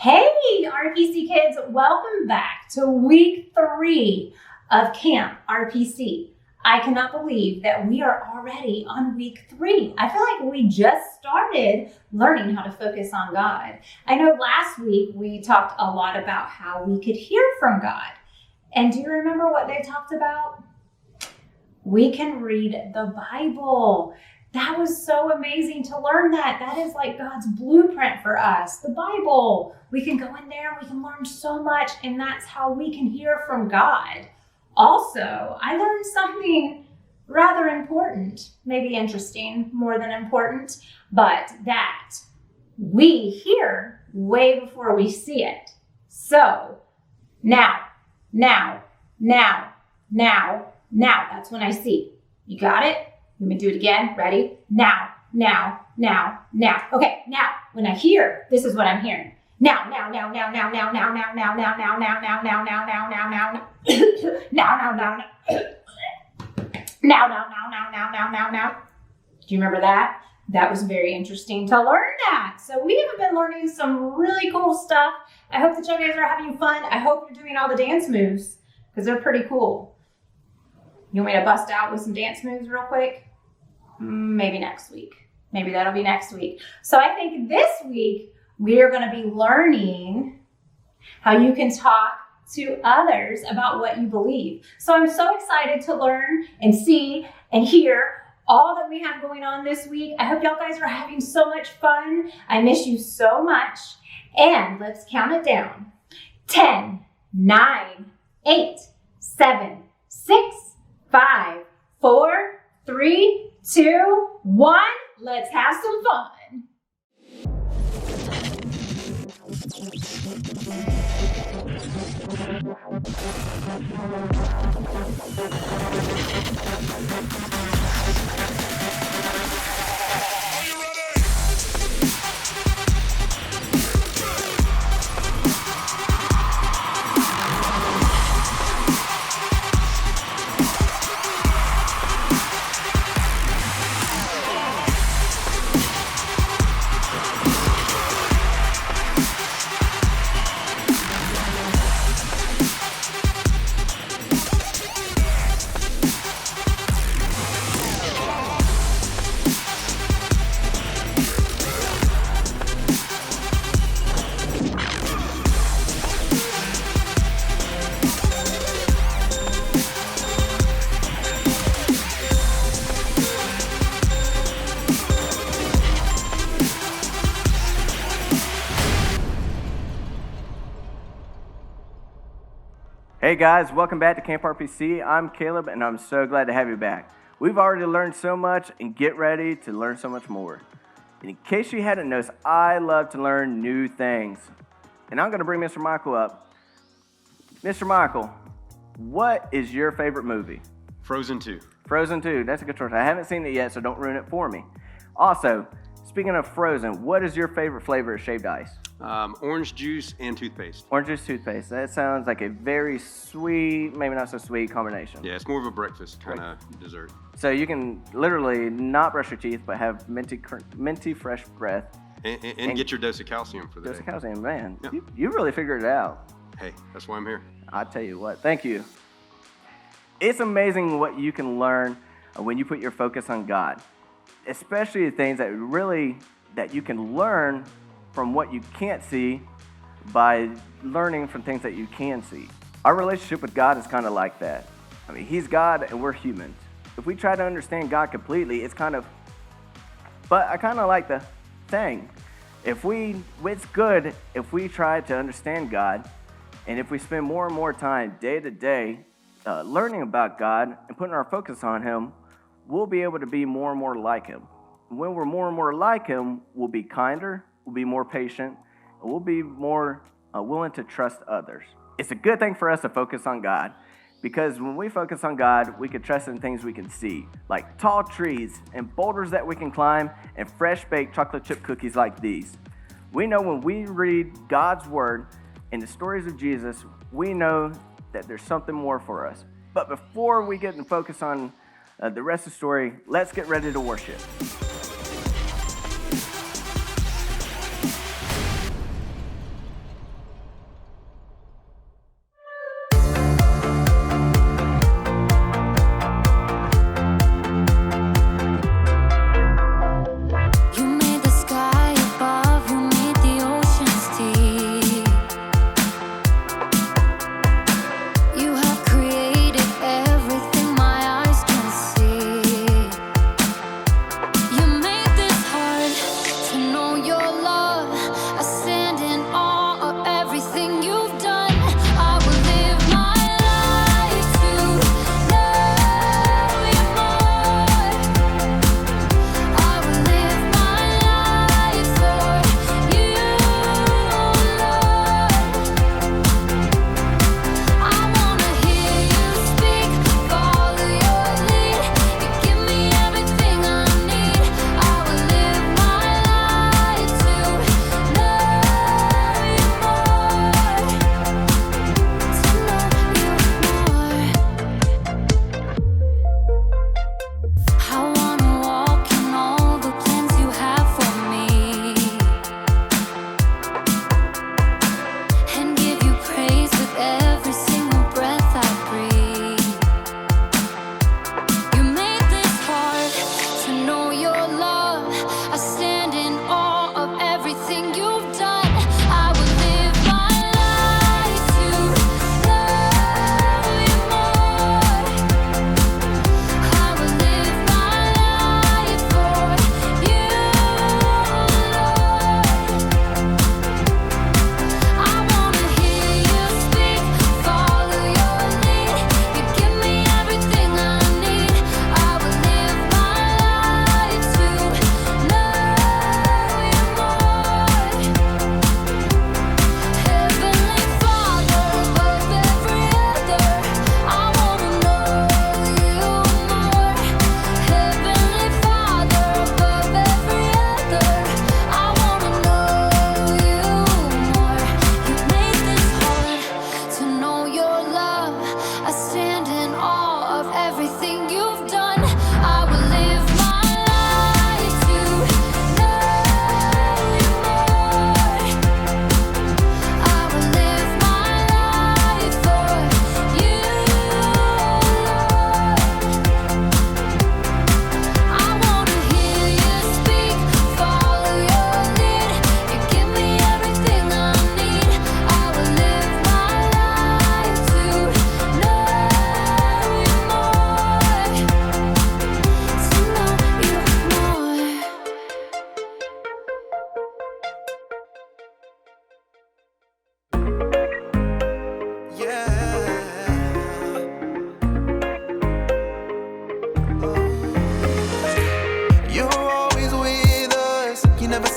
Hey, RPC kids, welcome back to week 3 of Camp RPC. I cannot believe that we are already on week 3. I feel like we just started learning how to focus on God. I know last week we talked a lot about how we could hear from God. And do you remember what they talked about? We can read the Bible. That was so amazing to learn that. That is like God's blueprint for us, the Bible. We can go in there and we can learn so much, and that's how we can hear from God. Also, I learned something rather important, maybe interesting, more than important, but that we hear way before we see it. So now, that's when I see. You got it? Let me do it again. Ready? Now. Okay, now, when I hear, this is what I'm hearing. Now. Do you remember that? That was very interesting to learn that. So we have been learning some really cool stuff. I hope that you guys are having fun. I hope you're doing all the dance moves because they're pretty cool. You want me to bust out with some dance moves real quick? Maybe next week. Maybe that'll be next week. So I think this week we are going to be learning how you can talk to others about what you believe. So I'm so excited to learn and see and hear all that we have going on this week. I hope y'all guys are having so much fun. I miss you so much. And let's count it down. 10, 9, 8, 7, 6, 5, 4, 3, 2, 1. Let's have some fun. Hey guys, welcome back to CampRPC. I'm Caleb and I'm so glad to have you back. We've already learned so much and get ready to learn so much more. And in case you hadn't noticed, I love to learn new things. And I'm going to bring Mr. Michael up. Mr. Michael, what is your favorite movie? Frozen 2. Frozen 2, that's a good choice. I haven't seen it yet, so don't ruin it for me. Also, speaking of Frozen, what is your favorite flavor of shaved ice? Orange juice and toothpaste. Orange juice toothpaste. That sounds like a very sweet, maybe not so sweet combination. Yeah, it's more of a breakfast kind of dessert. So you can literally not brush your teeth, but have minty fresh breath. And get your dose of calcium for the day. Dose of calcium, man. Yeah. You really figured it out. Hey, that's why I'm here. I tell you what, thank you. It's amazing what you can learn when you put your focus on God, especially the things that you can learn from what you can't see by learning from things that you can see. Our relationship with God is kind of like that. I mean, He's God and we're humans. If we try to understand God completely, but I kind of like the thing. It's good if we try to understand God, and if we spend more and more time day to day learning about God and putting our focus on Him, we'll be able to be more and more like Him. When we're more and more like Him, we'll be kinder, we'll be more patient, and we'll be more willing to trust others. It's a good thing for us to focus on God, because when we focus on God, we can trust in things we can see, like tall trees and boulders that we can climb and fresh-baked chocolate chip cookies like these. We know when we read God's Word and the stories of Jesus, we know that there's something more for us. But before we get and focus on the rest of the story, let's get ready to worship.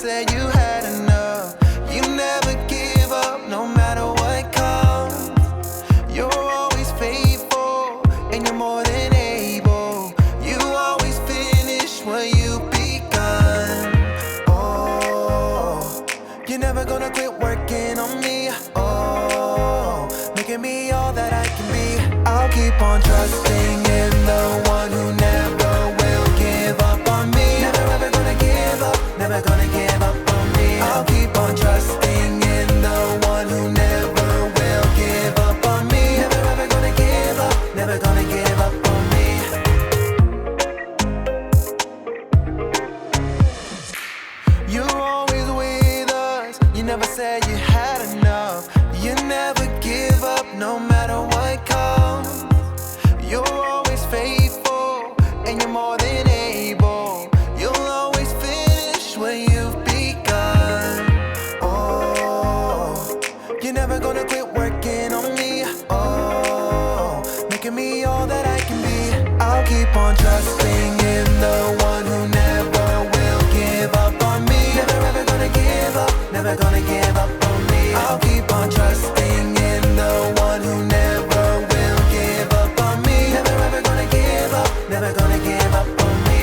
said you had enough. You never give up, no matter what comes. You're always faithful, and you're more than able. You always finish what you begun. Oh, you're never gonna quit working on me. Oh, making me all that I can be. I'll keep on trusting in the one who never will give up on me. Never ever gonna give up, never gonna give up on me. I'll keep on trusting in the one who never will give up on me. Never ever gonna give up, never gonna give up on me. You're always with us, you never said you had enough. You never give up, no matter what comes. You're always faithful, and you're more than able. You'll always finish what you've begun. Oh, you're never gonna quit working on me. Oh, making me all that I can be. I'll keep on trusting in the one who never will give up on me. Never ever gonna give up, never gonna give up on me. I'll keep on trusting in the one who never will give up on me. Never ever gonna give up, never gonna give up on me.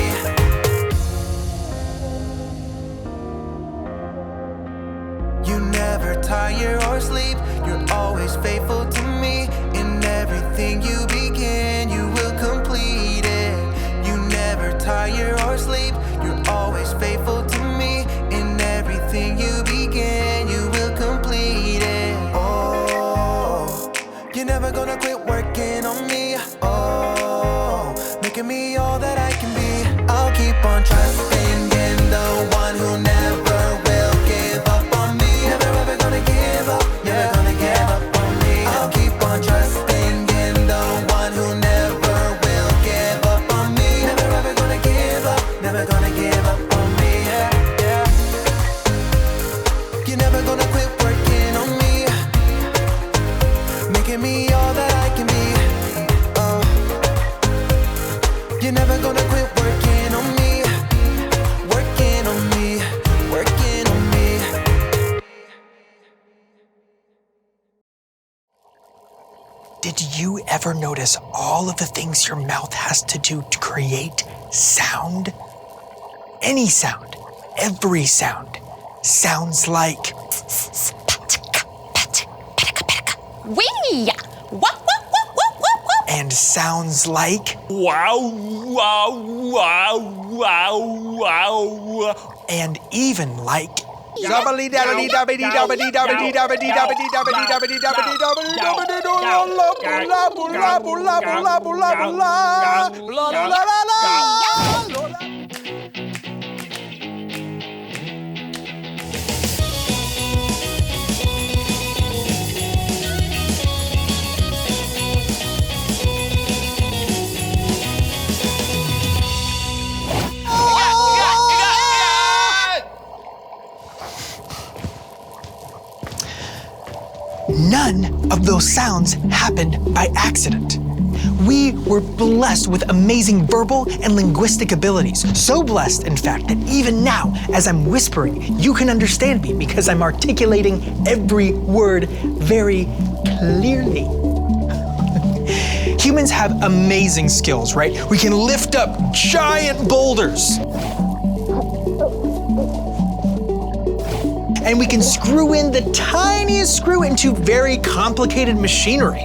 You never tire or sleep, you're always faithful to me. In everything you begin, you will complete it. You never tire or sleep, you're always faithful to me. In everything you begin, you will complete it. Oh, you're never gonna quit working on me. Oh, making me all that I can be. I'll keep on trusting in the one who never will give up on me. Never ever gonna give up, never gonna give up on me. I'll keep on trusting in the one who never will give up on me. Never ever gonna give up, never gonna give up on me. Yeah, yeah. You're never gonna quit working on me, making me all that I can be. Oh, you're never gonna quit working on me, working on me, working on me. Did you ever notice all of the things your mouth has to do to create sound? Any sound, every sound, sounds like. Wee! Wop, wop, wop, wop, wop, wop. And sounds like. Wow, wow, wow, wow, wow. And even like. None of those sounds happened by accident. We were blessed with amazing verbal and linguistic abilities. So blessed, in fact, that even now, as I'm whispering, you can understand me because I'm articulating every word very clearly. Humans have amazing skills, right? We can lift up giant boulders. And we can screw in the tiniest screw into very complicated machinery.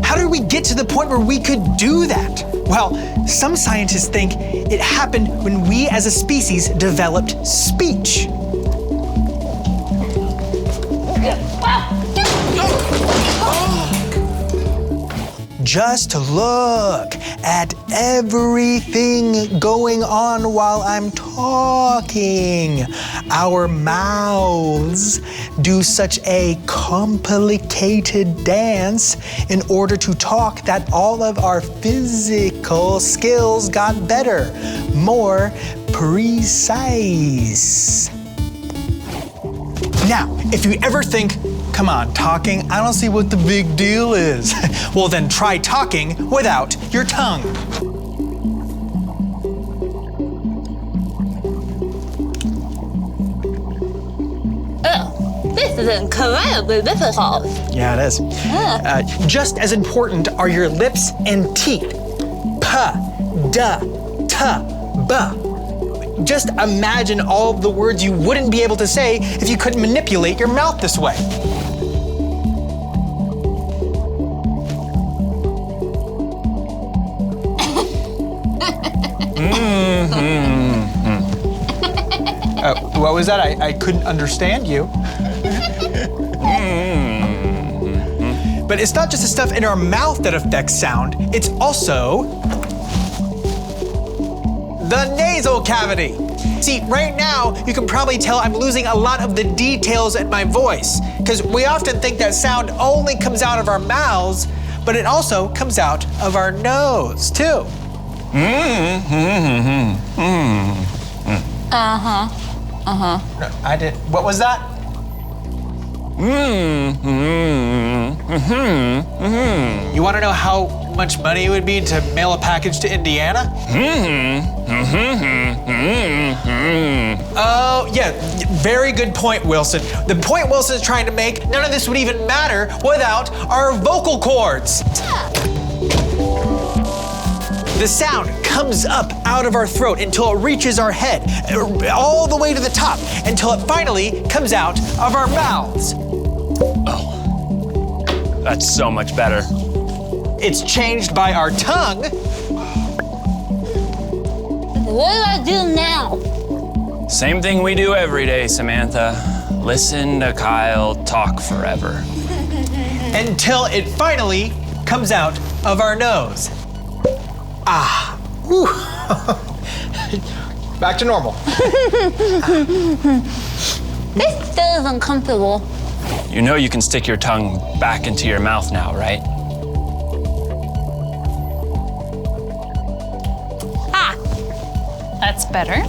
How did we get to the point where we could do that? Well, some scientists think it happened when we as a species developed speech. Just look at everything going on while I'm talking. Our mouths do such a complicated dance in order to talk that all of our physical skills got better, more precise. Now, if you ever think, come on, talking, I don't see what the big deal is. Well, then try talking without your tongue. This is incredibly difficult. Yeah, it is. Just as important are your lips and teeth. P, D, T, B. Just imagine all of the words you wouldn't be able to say if you couldn't manipulate your mouth this way. What was that? I couldn't understand you. But it's not just the stuff in our mouth that affects sound, it's also the nasal cavity. See, right now, you can probably tell I'm losing a lot of the details in my voice, because we often think that sound only comes out of our mouths, but it also comes out of our nose, too. No, I did. What was that? You want to know how much money it would be to mail a package to Indiana? Oh, yeah, very good point, Wilson. The point Wilson's trying to make, none of this would even matter without our vocal cords. The sound comes up out of our throat until it reaches our head, all the way to the top, until it finally comes out of our mouths. Oh, that's so much better. It's changed by our tongue. What do I do now? Same thing we do every day, Samantha. Listen to Kyle talk forever. Until it finally comes out of our nose. Ah. Whew. Back to normal. This still is uncomfortable. You know you can stick your tongue back into your mouth now, right? That's better.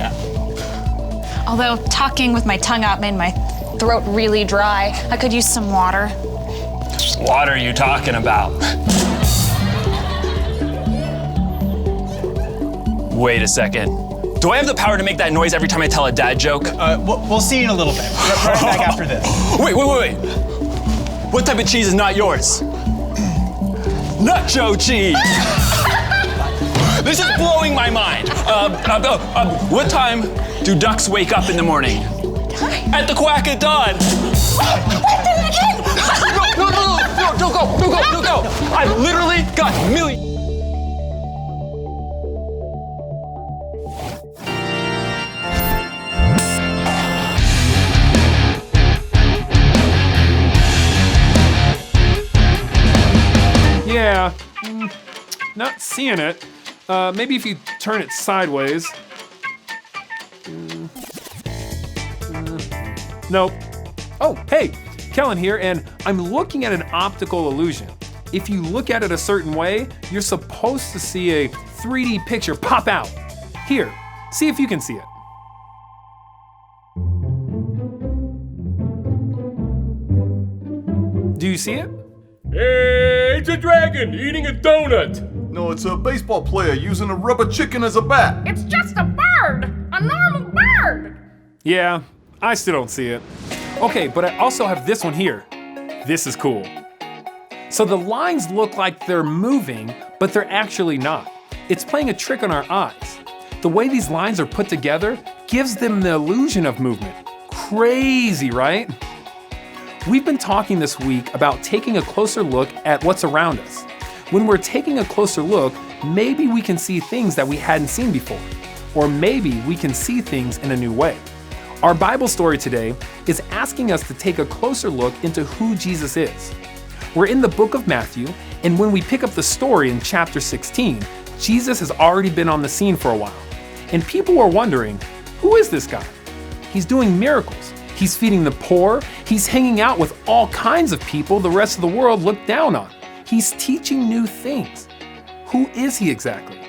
Although talking with my tongue out made my throat really dry. I could use some water. What are you talking about? Wait a second. Do I have the power to make that noise every time I tell a dad joke? We'll see in a little bit. Right back after this. Wait. What type of cheese is not yours? Nacho cheese! This is blowing my mind. What time do ducks wake up in the morning? At the quack at dawn. No, don't go. I've literally got millions. Yeah, not seeing it. Maybe if you turn it sideways. Nope. Oh, hey, Kellen here, and I'm looking at an optical illusion. If you look at it a certain way, you're supposed to see a 3D picture pop out. Here, see if you can see it. Do you see it? Hey, it's a dragon eating a donut. No, it's a baseball player using a rubber chicken as a bat. It's just a bird, a normal bird. Yeah, I still don't see it. Okay, but I also have this one here. This is cool. So the lines look like they're moving, but they're actually not. It's playing a trick on our eyes. The way these lines are put together gives them the illusion of movement. Crazy, right? We've been talking this week about taking a closer look at what's around us. When we're taking a closer look, maybe we can see things that we hadn't seen before, or maybe we can see things in a new way. Our Bible story today is asking us to take a closer look into who Jesus is. We're in the book of Matthew, and when we pick up the story in chapter 16, Jesus has already been on the scene for a while. And people are wondering, who is this guy? He's doing miracles. He's feeding the poor. He's hanging out with all kinds of people the rest of the world look down on. He's teaching new things. Who is he exactly?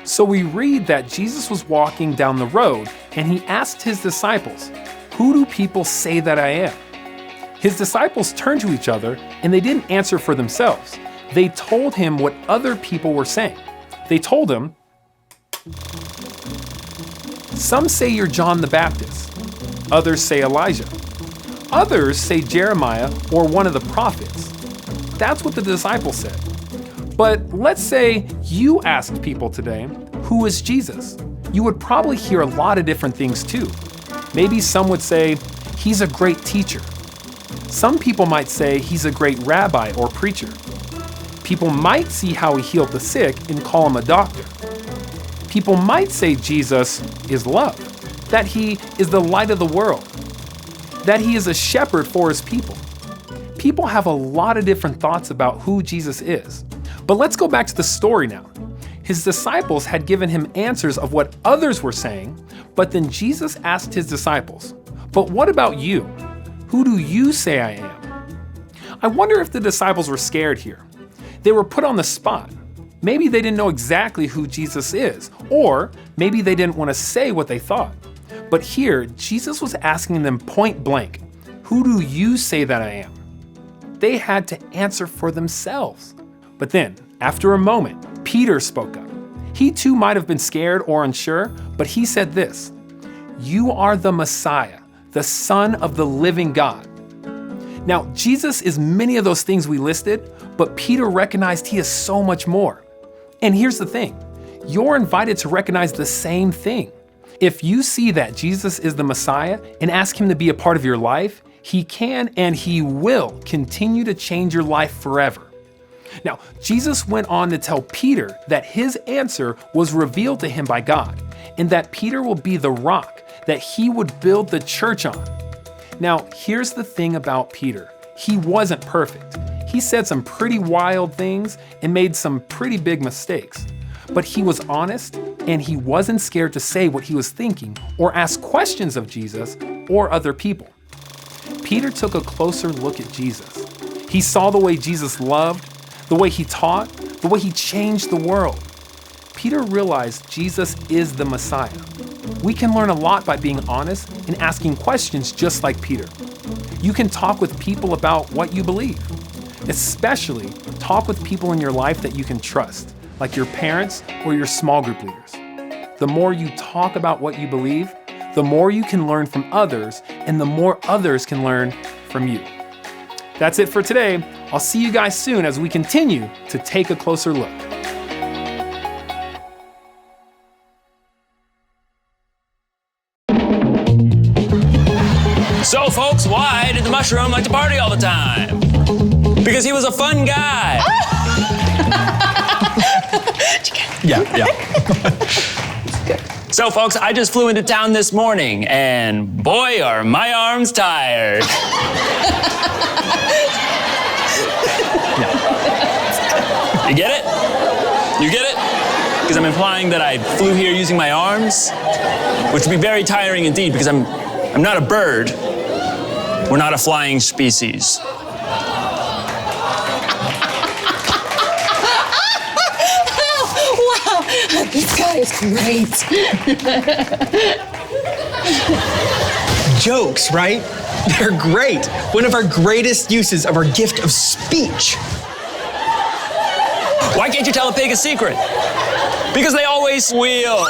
So we read that Jesus was walking down the road and he asked his disciples, "Who do people say that I am?" His disciples turned to each other and they didn't answer for themselves. They told him what other people were saying. They told him, "Some say you're John the Baptist. Others say Elijah. Others say Jeremiah or one of the prophets. That's what the disciples said. But let's say you asked people today, who is Jesus? You would probably hear a lot of different things too. Maybe some would say, he's a great teacher. Some people might say he's a great rabbi or preacher. People might see how he healed the sick and call him a doctor. People might say Jesus is love, that he is the light of the world, that he is a shepherd for his people. People have a lot of different thoughts about who Jesus is. But let's go back to the story now. His disciples had given him answers of what others were saying, but then Jesus asked his disciples, "But what about you? Who do you say I am?" I wonder if the disciples were scared here. They were put on the spot. Maybe they didn't know exactly who Jesus is, or maybe they didn't want to say what they thought. But here, Jesus was asking them point blank, "Who do you say that I am?" They had to answer for themselves. But then, after a moment, Peter spoke up. He too might have been scared or unsure, but he said this, "You are the Messiah, the Son of the living God." Now, Jesus is many of those things we listed, but Peter recognized he is so much more. And here's the thing, you're invited to recognize the same thing. If you see that Jesus is the Messiah and ask him to be a part of your life, he can and he will continue to change your life forever. Now, Jesus went on to tell Peter that his answer was revealed to him by God, and that Peter will be the rock that he would build the church on. Now, here's the thing about Peter. He wasn't perfect. He said some pretty wild things and made some pretty big mistakes. But he was honest, and he wasn't scared to say what he was thinking or ask questions of Jesus or other people. Peter took a closer look at Jesus. He saw the way Jesus loved, the way he taught, the way he changed the world. Peter realized Jesus is the Messiah. We can learn a lot by being honest and asking questions just like Peter. You can talk with people about what you believe. Especially talk with people in your life that you can trust, like your parents or your small group leaders. The more you talk about what you believe, the more you can learn from others, and the more others can learn from you. That's it for today. I'll see you guys soon as we continue to take a closer look. So folks, why did the mushroom like to party all the time? Because he was a fun guy. Yeah. So folks, I just flew into town this morning and boy, are my arms tired. You get it? You get it? Because I'm implying that I flew here using my arms, which would be very tiring indeed because I'm not a bird. We're not a flying species. Wow, this guy is great. Jokes, right? They're great. One of our greatest uses of our gift of speech. Why can't you tell a pig a secret? Because they always squeal.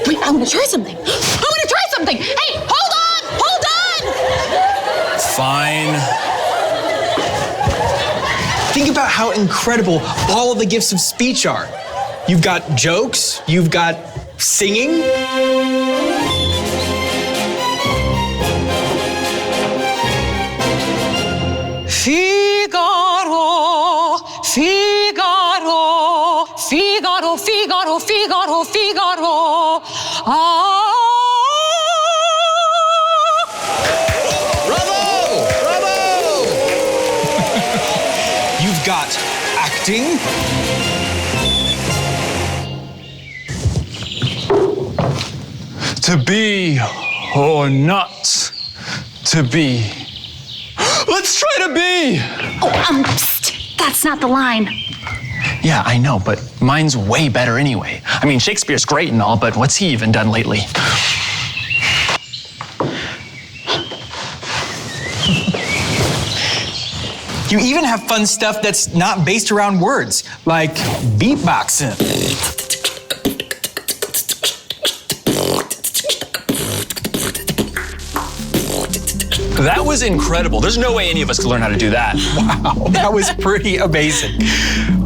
Wait, I'm gonna try something. Hey, hold on! Fine. Think about how incredible all of the gifts of speech are. You've got jokes, you've got singing. Figaro, Figaro, Figaro, Figaro, Figaro, Figaro. Bravo! You've got acting. To be or not to be. Let's try to be! Psst, that's not the line. Yeah, I know, but mine's way better anyway. I mean, Shakespeare's great and all, but what's he even done lately? You even have fun stuff that's not based around words, like beatboxing. That was incredible. There's no way any of us could learn how to do that. Wow, that was pretty amazing.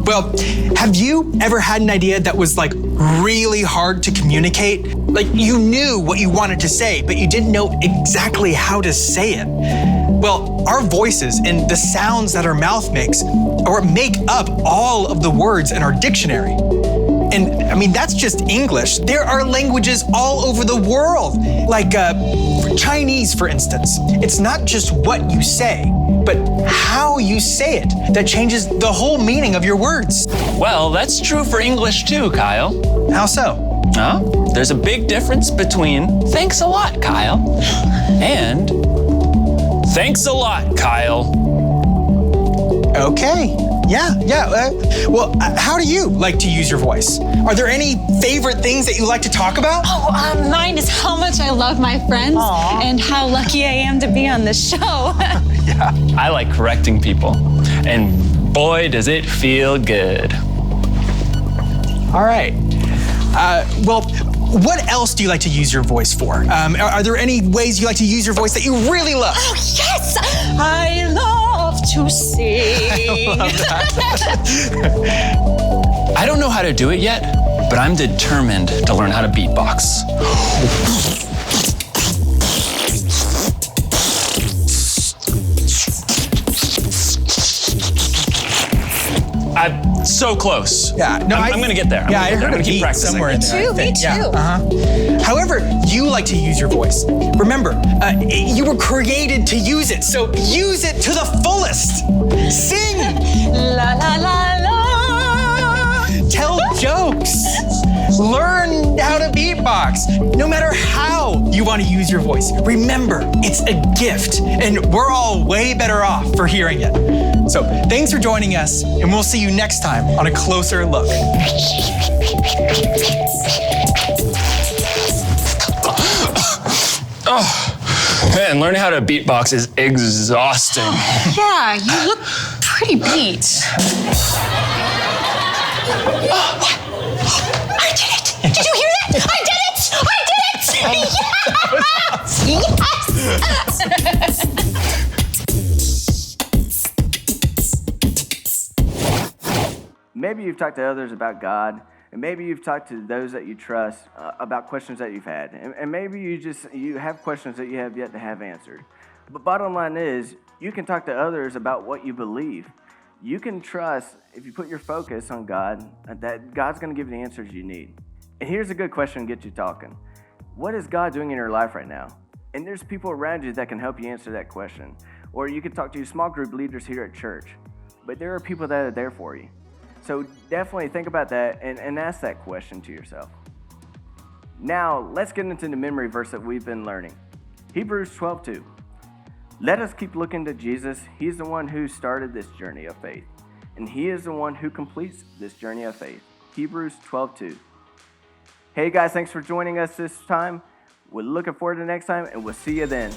Well, have you ever had an idea that was like really hard to communicate? Like you knew what you wanted to say, but you didn't know exactly how to say it. Well, our voices and the sounds that our mouth makes or make up all of the words in our dictionary. And I mean, that's just English. There are languages all over the world, like Chinese, for instance. It's not just what you say, but how you say it that changes the whole meaning of your words. Well, that's true for English too, Kyle. How so? There's a big difference between thanks a lot, Kyle, and thanks a lot, Kyle. Okay. Yeah. Well, how do you like to use your voice? Are there any favorite things that you like to talk about? Mine is how much I love my friends and how lucky I am to be on this show. Yeah. I like correcting people, and boy, does it feel good. All right. Well, what else do you like to use your voice for? Are there any ways you like to use your voice that you really love? Oh, yes! I love to sing. I love that. I don't know how to do it yet, but I'm determined to learn how to beatbox. I'm so close. Yeah, no, I'm gonna get there. I heard I'm a gonna keep beat practicing. somewhere in there. Me too. However you like to use your voice, remember, you were created to use it, so use it to the fullest. Sing. La la la la. Tell jokes. Learn how to beatbox. No matter how you want to use your voice, remember, it's a gift, and we're all way better off for hearing it. So thanks for joining us, and we'll see you next time on A Closer Look. Oh, man, learning how to beatbox is exhausting. Yeah, you look pretty beat. I did it! Did you hear that? I did it! I did it! Yes! Maybe you've talked to others about God, and maybe you've talked to those that you trust about questions that you've had, and maybe you have questions that you have yet to have answered. But bottom line is, you can talk to others about what you believe. You can trust, if you put your focus on God, that God's going to give you the answers you need. And here's a good question to get you talking. What is God doing in your life right now? And there's people around you that can help you answer that question. Or you can talk to your small group leaders here at church. But there are people that are there for you. So definitely think about that and ask that question to yourself. Now, let's get into the memory verse that we've been learning. Hebrews 12:2. Let us keep looking to Jesus. He's the one who started this journey of faith, and he is the one who completes this journey of faith. Hebrews 12:2. Hey guys, thanks for joining us this time. We're looking forward to next time, and we'll see you then.